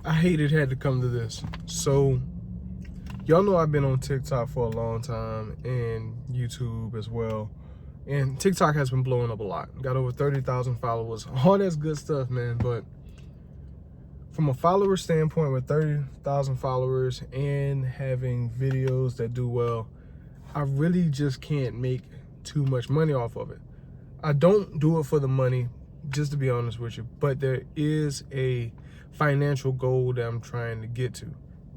I hate it had to come to this. So, y'all know I've been on TikTok for a long time and YouTube as well. And TikTok has been blowing up a lot. Got over 30,000 followers. All that's good stuff, man. But from a follower standpoint, with 30,000 followers and having videos that do well, I really just can't make too much money off of it. I don't do it for the money, just to be honest with you, but there is a financial goal that I'm trying to get to.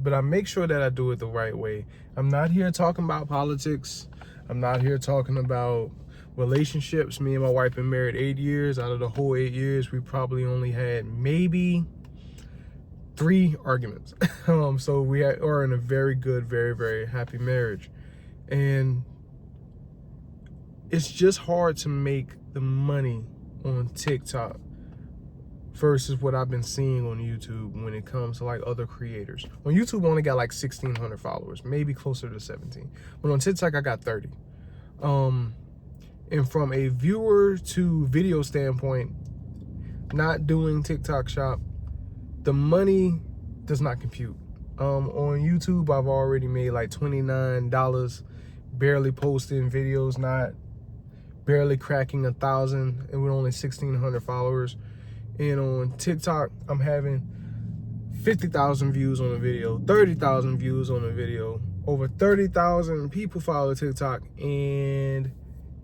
But I make sure that I do it the right way. I'm not here talking about politics. I'm not here talking about relationships. Me and my wife been married 8 years. Out of the whole 8 years, we probably only had maybe 3 arguments. So we are in a very good, very, very happy marriage. And it's just hard to make the money on TikTok versus what I've been seeing on YouTube when it comes to like other creators. On YouTube, I only got like 1,600 followers, maybe closer to 17. But on TikTok, I got 30. And from a viewer to video standpoint, not doing TikTok shop, the money does not compute. On YouTube, I've already made like $29, barely posting videos, barely cracking 1,000, and with only 1,600 followers. And on TikTok, I'm having 50,000 views on a video, 30,000 views on a video, over 30,000 people follow TikTok, and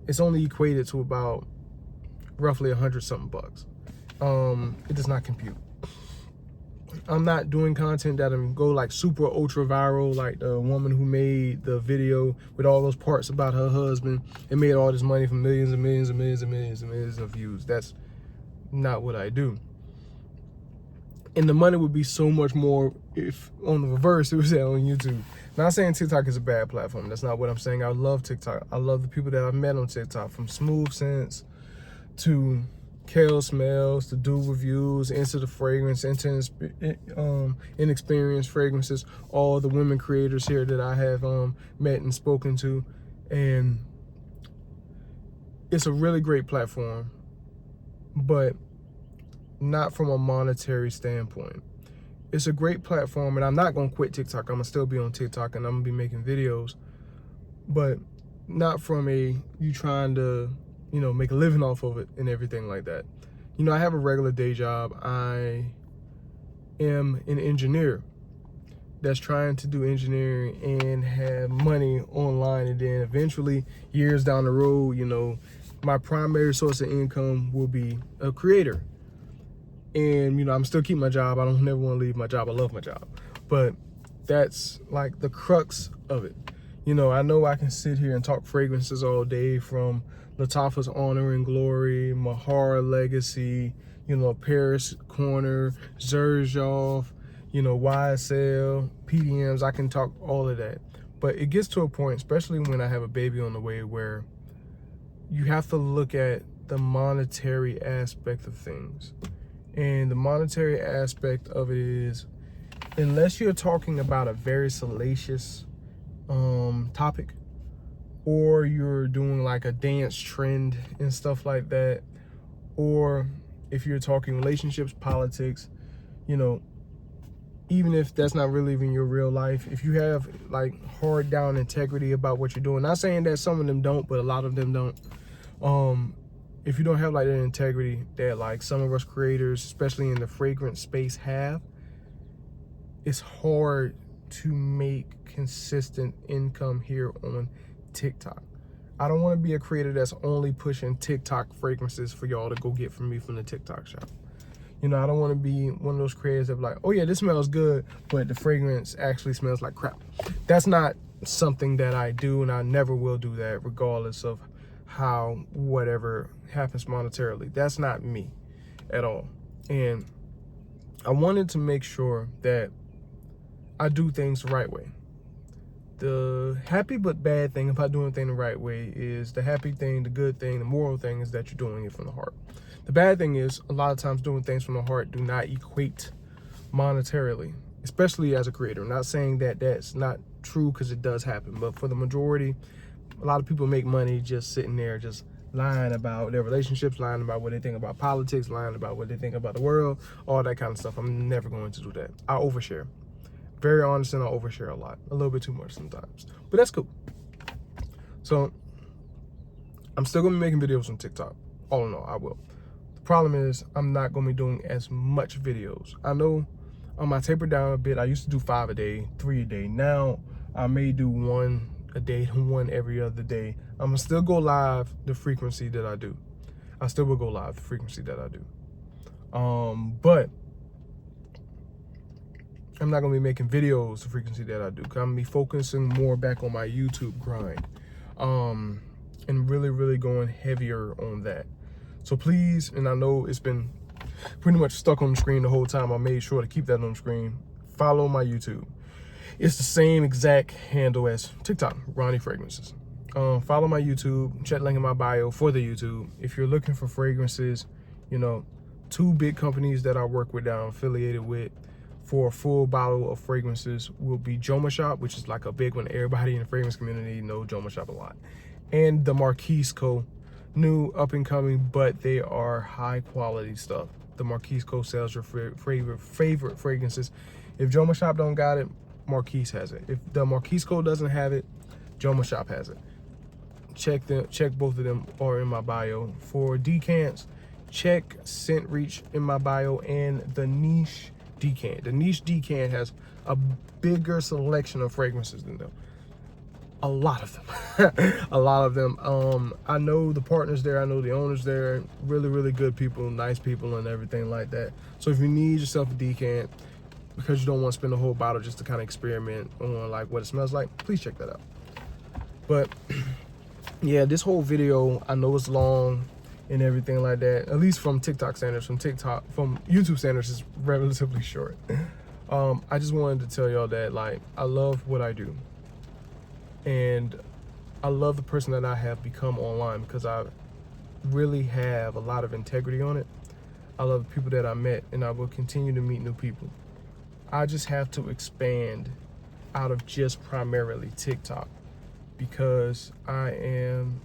it's only equated to about roughly 100-something bucks. It does not compute. I'm not doing content that go like super ultra viral, like the woman who made the video with all those parts about her husband and made all this money from millions and millions and millions and millions and millions of views. That's not what I do. And the money would be so much more if on the reverse it was on YouTube. Not saying TikTok is a bad platform. That's not what I'm saying. I love TikTok. I love the people that I've met on TikTok, from Smooth Sense to Kale Smells to Do Reviews, Into the Fragrance, into Inexperienced Fragrances, all the women creators here that I have met and spoken to. And it's a really great platform, but not from a monetary standpoint. It's a great platform, and I'm not gonna quit TikTok. I'm gonna still be on TikTok and I'm gonna be making videos, but not from you trying to make a living off of it and everything like that. I have a regular day job. I am an engineer that's trying to do engineering and have money online, and then eventually, years down the road, my primary source of income will be a creator. And I'm still keeping my job. I don't never want to leave my job. I love my job, but that's like the crux of it. I know I can sit here and talk fragrances all day, from Lattafa's Honor and Glory, Mahara Legacy, Paris Corner, Xerjoff, YSL, PDMs. I can talk all of that. But it gets to a point, especially when I have a baby on the way, where you have to look at the monetary aspect of things. And the monetary aspect of it is, unless you're talking about a very salacious topic, or you're doing like a dance trend and stuff like that, or if you're talking relationships, politics, even if that's not really even your real life, if you have like hard down integrity about what you're doing, not saying that some of them don't, but a lot of them don't. If you don't have like that integrity that like some of us creators, especially in the fragrance space, have, it's hard to make consistent income here on TikTok. I don't want to be a creator that's only pushing TikTok fragrances for y'all to go get from me from the TikTok shop. I don't want to be one of those creators that be like, oh yeah, this smells good, but the fragrance actually smells like crap. That's not something that I do, and I never will do that, regardless of how whatever happens monetarily. That's not me at all. And I wanted to make sure that I do things the right way. The happy but bad thing about doing things the right way is, the happy thing, the good thing, the moral thing is that you're doing it from the heart. The bad thing is, a lot of times doing things from the heart do not equate monetarily, especially as a creator. I'm not saying that that's not true, because it does happen, but for the majority, a lot of people make money just sitting there, just lying about their relationships, lying about what they think about politics, lying about what they think about the world, all that kind of stuff. I'm never going to do that. I overshare. Very honest, and I overshare a lot. A little bit too much sometimes. But that's cool. So I'm still gonna be making videos on TikTok. All in all, I will. The problem is I'm not gonna be doing as much videos. I know I tapered down a bit. I used to do 5 a day, 3 a day. Now I may do 1 a day, 1 every other day. I'm gonna still go live the frequency that I do. I still will go live the frequency that I do. But I'm not gonna be making videos the frequency that I do, because I'm gonna be focusing more back on my YouTube grind. And really going heavier on that. So please, and I know it's been pretty much stuck on the screen the whole time. I made sure to keep that on the screen. Follow my YouTube. It's the same exact handle as TikTok, Ronnie Fragrances. Follow my YouTube, check link in my bio for the YouTube. If you're looking for fragrances, you know, 2 big companies that I work with, that I'm affiliated with for a full bottle of fragrances will be Joma Shop, which is like a big one. Everybody in the fragrance community knows Joma Shop a lot. And the Marquise Co. New, up and coming, but they are high quality stuff. The Marquise Co. sells your favorite fragrances. If Joma Shop don't got it, Marquise has it. If the Marquise Co. doesn't have it, Joma Shop has it. Check both of them are in my bio. For decants, check Scent Reach in my bio and the Niche Decant. The Niche Decant has a bigger selection of fragrances than them. A lot of them. A lot of them. I know the partners there, I know the owners there, really good people, nice people and everything like that. So if you need yourself a decant because you don't want to spend a whole bottle just to kind of experiment on like what it smells like, please check that out. But yeah, this whole video, I know it's long and everything like that, at least from TikTok standards. From YouTube standards, is relatively short. I just wanted to tell y'all that, like, I love what I do, and I love the person that I have become online, because I really have a lot of integrity on it. I love the people that I met, and I will continue to meet new people. I just have to expand out of just primarily TikTok, because I am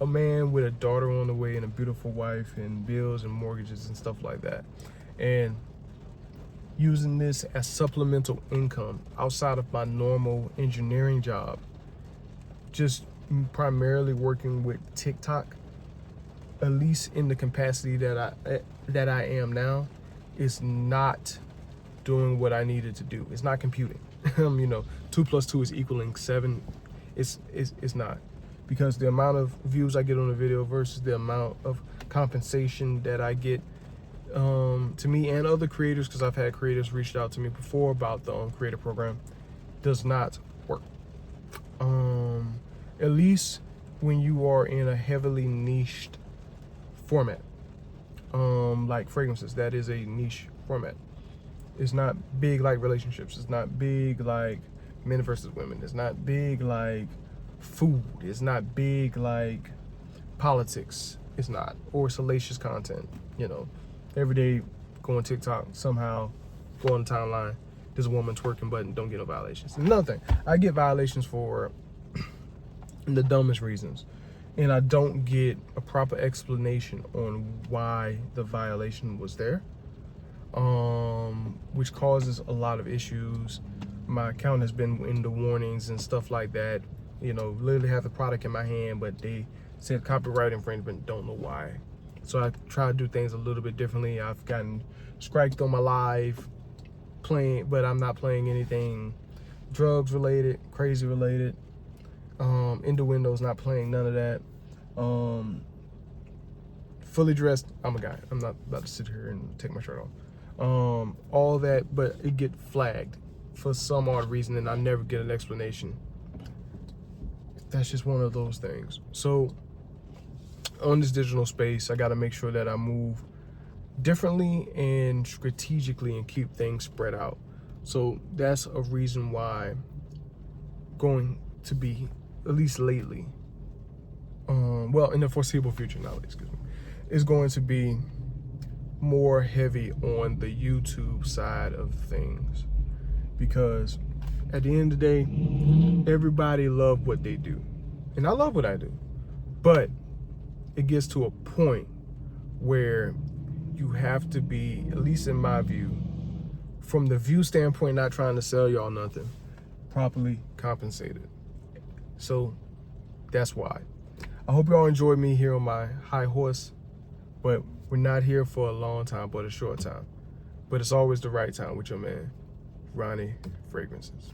a man with a daughter on the way and a beautiful wife and bills and mortgages and stuff like that. And using this as supplemental income outside of my normal engineering job, just primarily working with TikTok, at least in the capacity that I am now, is not doing what I needed to do. It's not computing. You know, 2 + 2 is equaling 7. It's not, because the amount of views I get on a video versus the amount of compensation that I get to me and other creators, because I've had creators reached out to me before about the creator program, does not work. At least when you are in a heavily niched format, like fragrances, that is a niche format. It's not big like relationships. It's not big like men versus women. It's not big like food. It's not big like politics. It's not, or salacious content. You know, every day go on TikTok, somehow go on the timeline, there's a woman twerking, but don't get no violations. Another thing, I get violations for the dumbest reasons, and I don't get a proper explanation on why the violation was there, which causes a lot of issues. My account has been in the warnings and stuff like that. You know, literally have the product in my hand, but they said copyright infringement, don't know why. So I try to do things a little bit differently. I've gotten striked on my live playing, but I'm not playing anything drugs related, crazy related. Innuendo's not playing none of that. Fully dressed, I'm a guy. I'm not about to sit here and take my shirt off. All that, but it get flagged for some odd reason, and I never get an explanation. That's just one of those things. So on this digital space, I got to make sure that I move differently and strategically and keep things spread out. So that's a reason why going to be, at least lately, well, in the foreseeable future nowadays, is going to be more heavy on the YouTube side of things, because at the end of the day, everybody loves what they do, and I love what I do, but it gets to a point where you have to be, at least in my view, from the view standpoint, not trying to sell y'all nothing, properly compensated. So that's why. I hope y'all enjoyed me here on my high horse, but we're not here for a long time, but a short time. But it's always the right time with your man, Ronnie Fragrances.